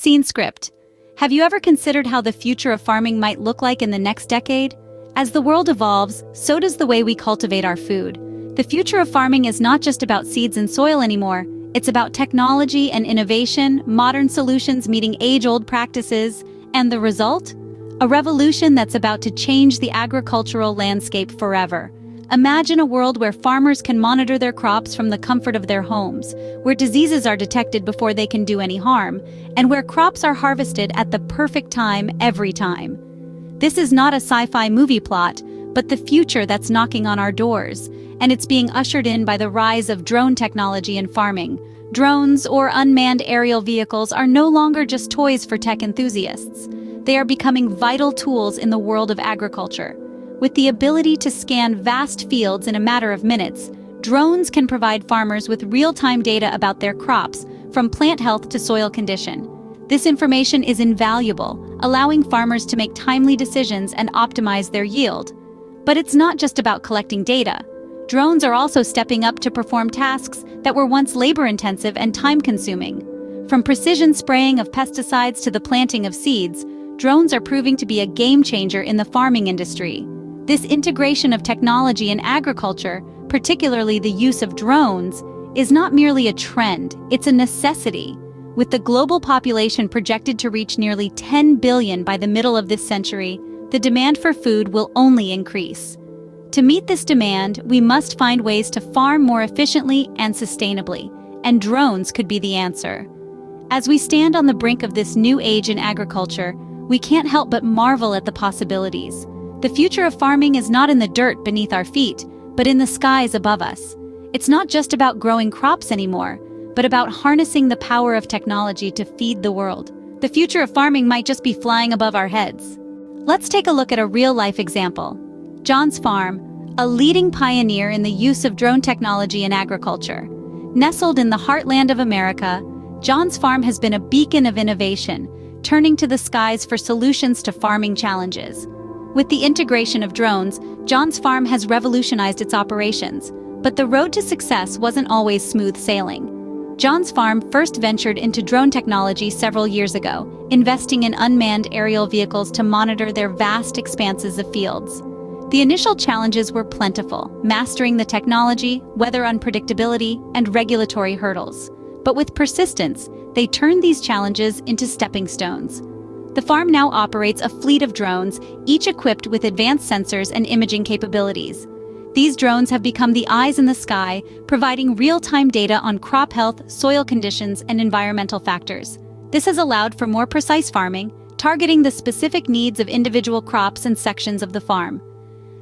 Scene script. Have you ever considered how the future of farming might look like in the next decade? As the world evolves, so does the way we cultivate our food. The future of farming is not just about seeds and soil anymore. It's about technology and innovation, modern solutions meeting age-old practices, and the result? A revolution that's about to change the agricultural landscape forever. Imagine a world where farmers can monitor their crops from the comfort of their homes, where diseases are detected before they can do any harm, and where crops are harvested at the perfect time every time. This is not a sci-fi movie plot, but the future that's knocking on our doors, and it's being ushered in by the rise of drone technology in farming. Drones, or unmanned aerial vehicles, are no longer just toys for tech enthusiasts. They are becoming vital tools in the world of agriculture. With the ability to scan vast fields in a matter of minutes, drones can provide farmers with real-time data about their crops, from plant health to soil condition. This information is invaluable, allowing farmers to make timely decisions and optimize their yield. But it's not just about collecting data. Drones are also stepping up to perform tasks that were once labor-intensive and time-consuming. From precision spraying of pesticides to the planting of seeds, drones are proving to be a game-changer in the farming industry. This integration of technology in agriculture, particularly the use of drones, is not merely a trend, it's a necessity. With the global population projected to reach nearly 10 billion by the middle of this century, the demand for food will only increase. To meet this demand, we must find ways to farm more efficiently and sustainably, and drones could be the answer. As we stand on the brink of this new age in agriculture, we can't help but marvel at the possibilities. The future of farming is not in the dirt beneath our feet, but in the skies above us. It's not just about growing crops anymore, but about harnessing the power of technology to feed the world. The future of farming might just be flying above our heads. Let's take a look at a real-life example. John's Farm, a leading pioneer in the use of drone technology in agriculture. Nestled in the heartland of America, John's Farm has been a beacon of innovation, turning to the skies for solutions to farming challenges. With the integration of drones, John's Farm has revolutionized its operations, but the road to success wasn't always smooth sailing. John's Farm first ventured into drone technology several years ago, investing in unmanned aerial vehicles to monitor their vast expanses of fields. The initial challenges were plentiful, mastering the technology, weather unpredictability, and regulatory hurdles. But with persistence, they turned these challenges into stepping stones. The farm now operates a fleet of drones, each equipped with advanced sensors and imaging capabilities. These drones have become the eyes in the sky, providing real-time data on crop health, soil conditions, and environmental factors. This has allowed for more precise farming, targeting the specific needs of individual crops and sections of the farm.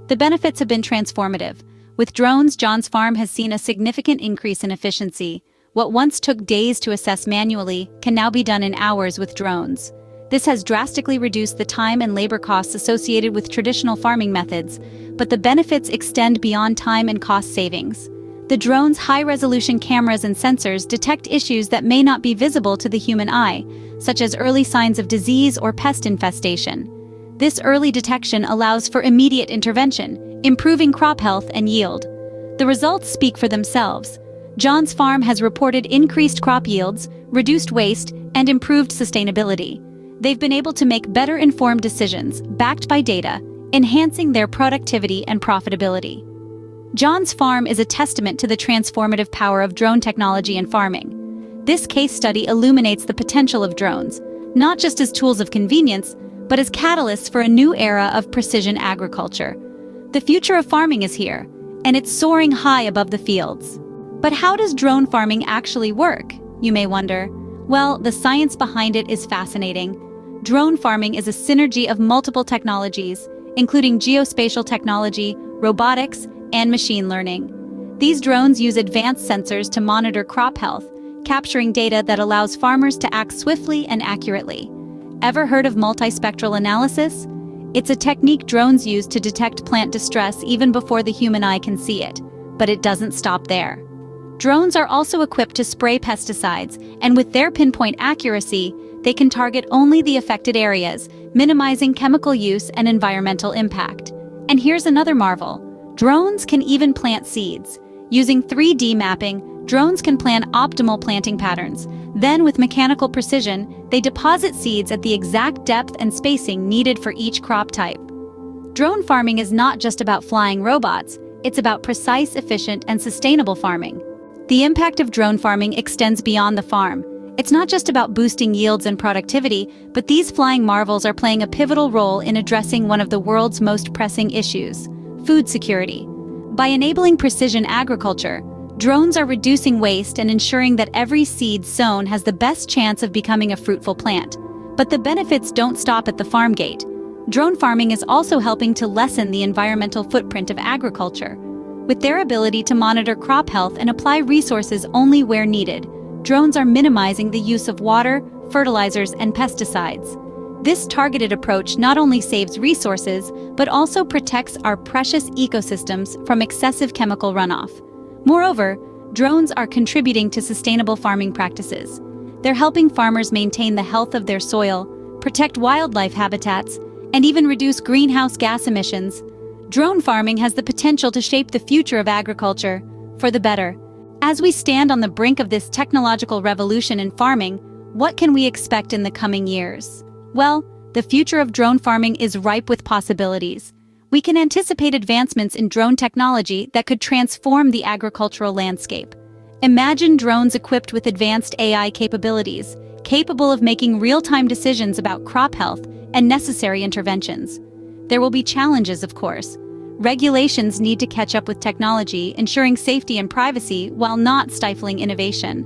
The benefits have been transformative. With drones, John's Farm has seen a significant increase in efficiency. What once took days to assess manually can now be done in hours with drones. This has drastically reduced the time and labor costs associated with traditional farming methods, but the benefits extend beyond time and cost savings. The drone's high-resolution cameras and sensors detect issues that may not be visible to the human eye, such as early signs of disease or pest infestation. This early detection allows for immediate intervention, improving crop health and yield. The results speak for themselves. John's Farm has reported increased crop yields, reduced waste, and improved sustainability. They've been able to make better-informed decisions, backed by data, enhancing their productivity and profitability. John's Farm is a testament to the transformative power of drone technology in farming. This case study illuminates the potential of drones, not just as tools of convenience, but as catalysts for a new era of precision agriculture. The future of farming is here, and it's soaring high above the fields. But how does drone farming actually work, you may wonder? Well, the science behind it is fascinating. Drone farming is a synergy of multiple technologies, including geospatial technology, robotics, and machine learning. These drones use advanced sensors to monitor crop health, capturing data that allows farmers to act swiftly and accurately. Ever heard of multispectral analysis? It's a technique drones use to detect plant distress even before the human eye can see it. But it doesn't stop there. Drones are also equipped to spray pesticides, and with their pinpoint accuracy, they can target only the affected areas, minimizing chemical use and environmental impact. And here's another marvel. Drones can even plant seeds. Using 3D mapping, Drones can plan optimal planting patterns. Then, with mechanical precision, they deposit seeds at the exact depth and spacing needed for each crop type. Drone farming is not just about flying robots, it's about precise, efficient, and sustainable farming. The impact of drone farming extends beyond the farm. It's not just about boosting yields and productivity, but these flying marvels are playing a pivotal role in addressing one of the world's most pressing issues: food security. By enabling precision agriculture, drones are reducing waste and ensuring that every seed sown has the best chance of becoming a fruitful plant. But the benefits don't stop at the farm gate. Drone farming is also helping to lessen the environmental footprint of agriculture. With their ability to monitor crop health and apply resources only where needed, drones are minimizing the use of water, fertilizers, and pesticides. This targeted approach not only saves resources, but also protects our precious ecosystems from excessive chemical runoff. Moreover, drones are contributing to sustainable farming practices. They're helping farmers maintain the health of their soil, protect wildlife habitats, and even reduce greenhouse gas emissions. Drone farming has the potential to shape the future of agriculture for the better. As we stand on the brink of this technological revolution in farming, what can we expect in the coming years? Well, the future of drone farming is ripe with possibilities. We can anticipate advancements in drone technology that could transform the agricultural landscape. Imagine drones equipped with advanced AI capabilities, capable of making real-time decisions about crop health and necessary interventions. There will be challenges, of course. Regulations need to catch up with technology, ensuring safety and privacy while not stifling innovation.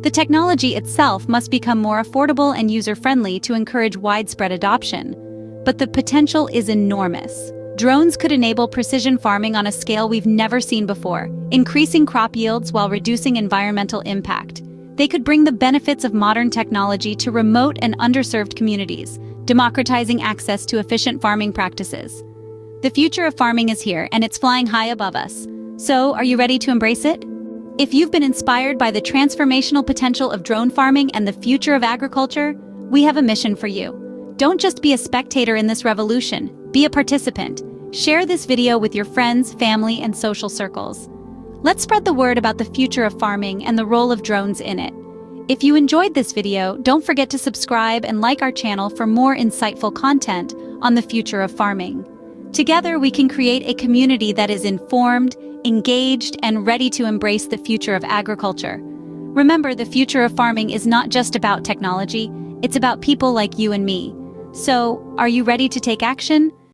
The technology itself must become more affordable and user-friendly to encourage widespread adoption. But the potential is enormous. Drones could enable precision farming on a scale we've never seen before, increasing crop yields while reducing environmental impact. They could bring the benefits of modern technology to remote and underserved communities, democratizing access to efficient farming practices. The future of farming is here, and it's flying high above us. So, are you ready to embrace it? If you've been inspired by the transformational potential of drone farming and the future of agriculture, we have a mission for you. Don't just be a spectator in this revolution, be a participant. Share this video with your friends, family, and social circles. Let's spread the word about the future of farming and the role of drones in it. If you enjoyed this video, don't forget to subscribe and like our channel for more insightful content on the future of farming. Together, we can create a community that is informed, engaged, and ready to embrace the future of agriculture. Remember, the future of farming is not just about technology, it's about people like you and me. So, are you ready to take action?